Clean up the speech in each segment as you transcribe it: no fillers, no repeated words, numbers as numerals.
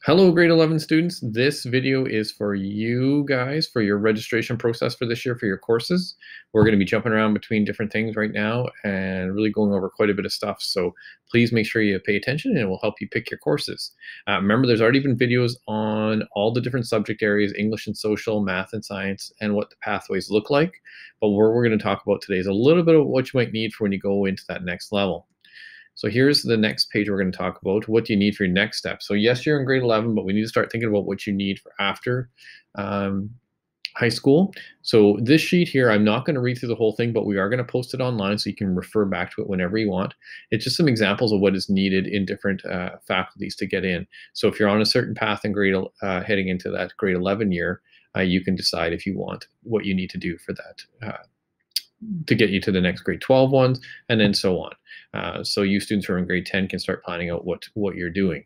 Hello, grade 11 students. This video is for you guys for your registration process for this year for your courses. We're going to be jumping around between different things right now and really going over quite a bit of stuff. So please make sure you pay attention and it will help you pick your courses. Remember, there's already been videos on all the different subject areas, English and social, math and science, and what the pathways look like. But what we're going to talk about today is a little bit of what you might need for when you go into that next level. So here's the next page we're going to talk about. What do you need for your next step? So yes, you're in grade 11, but we need to start thinking about what you need for after high school. So this sheet here, I'm not going to read through the whole thing, but we are going to post it online so you can refer back to it whenever you want. It's just some examples of what is needed in different faculties to get in. So if you're on a certain path in grade heading into that grade 11 year, you can decide if you want what you need to do for that to get you to the next grade 12 ones, and then so on. So you students who are in grade 10 can start planning out what you're doing.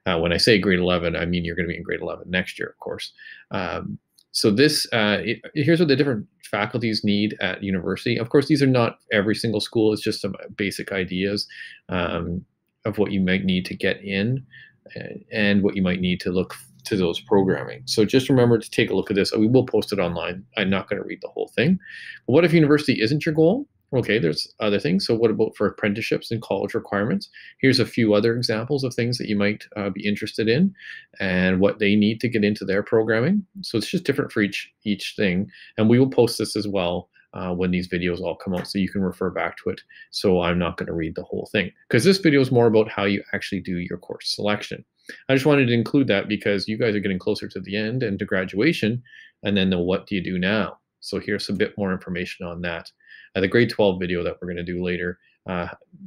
When I say grade 11, I mean you're going to be in grade 11 next year, of course. So this here's what the different faculties need at university. Of course, these are not every single school. It's just some basic ideas of what you might need to get in and what you might need to look to those programming. So just remember to take a look at this. We will post it online. I'm not going to read the whole thing. But what if university isn't your goal? Okay, there's other things. So what about for apprenticeships and college requirements? Here's a few other examples of things that you might be interested in and what they need to get into their programming. So it's just different for each thing. And we will post this as well when these videos all come out so you can refer back to it. So I'm not going to read the whole thing because this video is more about how you actually do your course selection. I just wanted to include that because you guys are getting closer to the end and to graduation, and then the what do you do now? So here's a bit more information on that. The grade 12 video that we're going to do later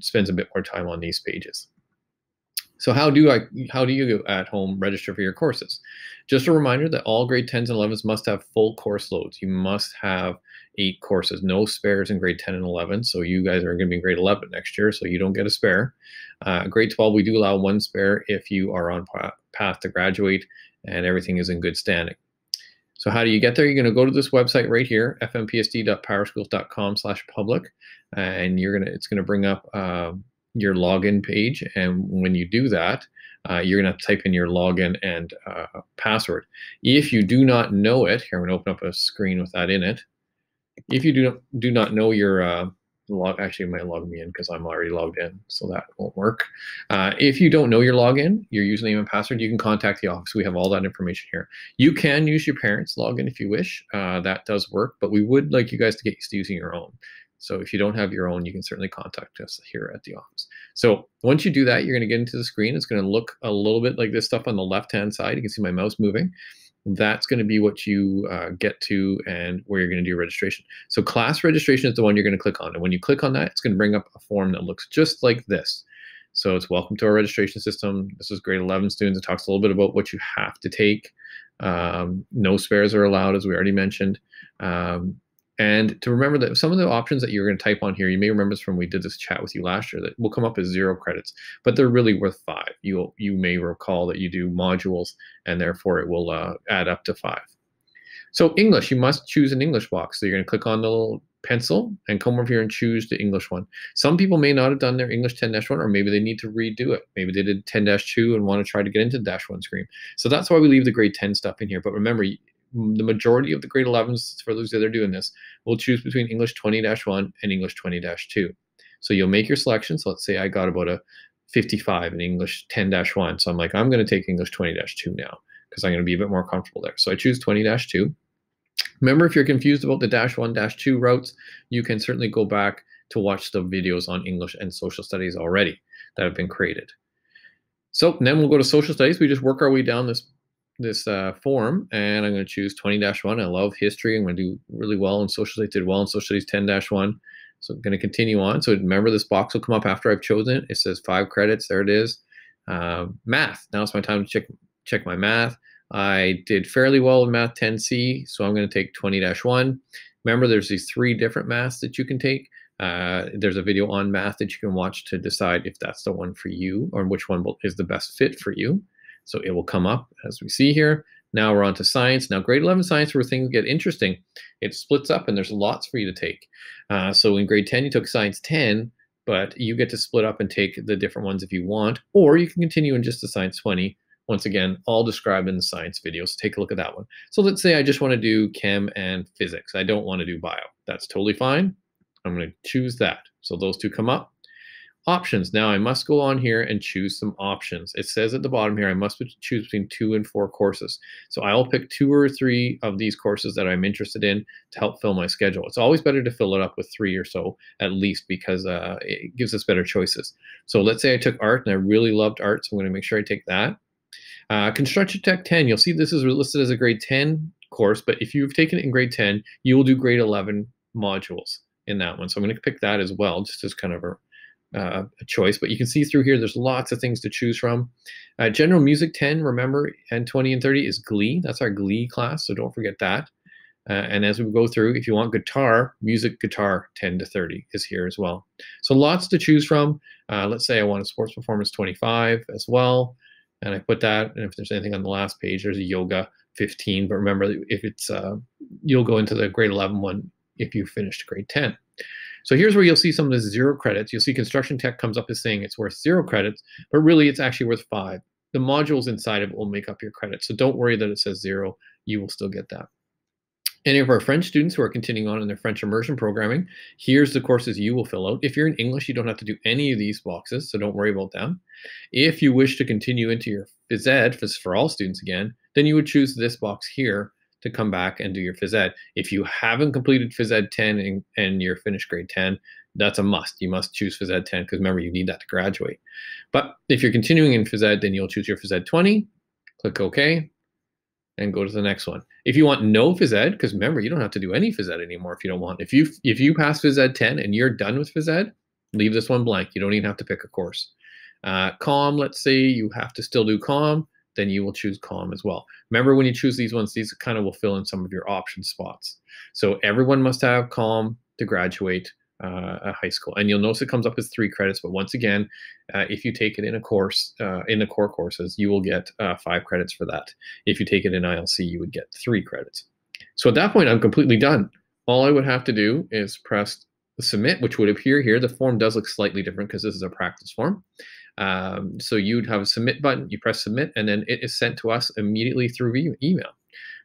spends a bit more time on these pages. So how do you at home register for your courses? Just a reminder that all grade 10s and 11s must have full course loads. You must have 8 courses, no spares in grade 10 and 11. So you guys are going to be in grade 11 next year, so you don't get a spare. Grade 12, we do allow 1 spare if you are on path to graduate and everything is in good standing. So how do you get there? You're going to go to this website right here, fmpsd.powerschools.com/public, and it's going to bring up your login page. And when you do that, you're going to type in your login and password. If you do not know it, here I'm going to open up a screen with that in it. If you do not know your actually it might log me in because I'm already logged in, so that won't work. If you don't know your login, your username and password, you can contact the office. We have all that information here. You can use your parents' login if you wish. That does work, but we would like you guys to get used to using your own. So if you don't have your own, you can certainly contact us here at the office. So once you do that, you're going to get into the screen. It's going to look a little bit like this stuff on the left-hand side. You can see my mouse moving. That's going to be what you get to and where you're going to do registration. So class registration is the one you're going to click on. And when you click on that, it's going to bring up a form that looks just like this. So it's welcome to our registration system. This is grade 11 students. It talks a little bit about what you have to take. No spares are allowed, as we already mentioned. And to remember that some of the options that you're going to type on here, you may remember this from we did this chat with you last year, that will come up as 0 credits, but they're really worth 5. You may recall that you do modules, and therefore it will add up to 5. So English, you must choose an English box. So you're going to click on the little pencil and come over here and choose the English one. Some people may not have done their English 10-1, or maybe they need to redo it. Maybe they did 10-2 and want to try to get into the -1 stream. So that's why we leave the grade 10 stuff in here. But remember, the majority of the grade 11s, for those that are doing this, will choose between English 20-1 and English 20-2. So you'll make your selection. So let's say I got about a 55 in English 10-1. So I'm like, I'm going to take English 20-2 now because I'm going to be a bit more comfortable there. So I choose 20-2. Remember, if you're confused about the -1, -2 routes, you can certainly go back to watch the videos on English and social studies already that have been created. So then we'll go to social studies. We just work our way down this form, and I'm going to choose 20-1. I love history. I'm going to do really well in social studies. Did well in social studies 10-1. So I'm going to continue on. So remember, this box will come up after I've chosen it. It says 5 credits. There it is. Math. Now it's my time to check my math. I did fairly well in Math 10C, so I'm going to take 20-1. Remember, there's these 3 different maths that you can take. There's a video on math that you can watch to decide if that's the one for you or which one is the best fit for you. So it will come up as we see here. Now we're on to science. Now grade 11 science, where things get interesting, it splits up and there's lots for you to take. So in grade 10, you took science 10, but you get to split up and take the different ones if you want, or you can continue in just the science 20, Once again, all described in the science videos. Take a look at that one. So let's say I just want to do chem and physics. I don't want to do bio. That's totally fine. I'm going to choose that. So those two come up. Options. Now I must go on here and choose some options. It says at the bottom here, I must choose between 2 and 4 courses. So I'll pick 2 or 3 of these courses that I'm interested in to help fill my schedule. It's always better to fill it up with 3 or so at least, because it gives us better choices. So let's say I took art and I really loved art, so I'm going to make sure I take that. Construction Tech 10, you'll see this is listed as a grade 10 course, but if you've taken it in grade 10, you will do grade 11 modules in that one. So I'm going to pick that as well, just as kind of a choice. But you can see through here, there's lots of things to choose from. General Music 10, remember, and 20 and 30 is Glee. That's our Glee class, so don't forget that. And as we go through, if you want guitar, music guitar 10 to 30 is here as well. So lots to choose from. Let's say I want a sports performance 25 as well. And I put that, and if there's anything on the last page, there's a yoga 15. But remember, if it's, you'll go into the grade 11 one if you finished grade 10. So here's where you'll see some of the 0 credits. You'll see Construction Tech comes up as saying it's worth 0 credits, but really it's actually worth 5. The modules inside of it will make up your credits. So don't worry that it says 0. You will still get that. Any of our French students who are continuing on in their French immersion programming, here's the courses you will fill out. If you're in English, you don't have to do any of these boxes, so don't worry about them. If you wish to continue into your phys ed, for all students again, then you would choose this box here to come back and do your phys ed. If you haven't completed phys ed 10 and you're finished grade 10, that's a must. You must choose phys ed 10 because remember, you need that to graduate. But if you're continuing in phys ed, then you'll choose your phys ed 20, click OK, and go to the next one. If you want no phys ed, because remember, you don't have to do any phys ed anymore if you don't want. If you pass phys ed 10 and you're done with phys ed, leave this one blank. You don't even have to pick a course. Comm, let's say you have to still do comm, then you will choose comm as well. Remember, when you choose these ones, these kind of will fill in some of your option spots. So everyone must have comm to graduate high school. And you'll notice it comes up as 3 credits, but once again, if you take it in a course, in the core courses, you will get 5 credits for that. If you take it in ILC, you would get 3 credits. So at that point, I'm completely done. All I would have to do is press submit, which would appear here. The form does look slightly different because this is a practice form. So you'd have a submit button, you press submit, and then it is sent to us immediately through email.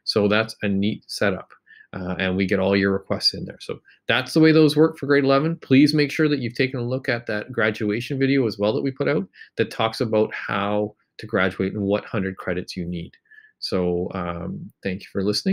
So that's a neat setup. And we get all your requests in there. So that's the way those work for grade 11. Please make sure that you've taken a look at that graduation video as well that we put out that talks about how to graduate and what 100 credits you need. So thank you for listening.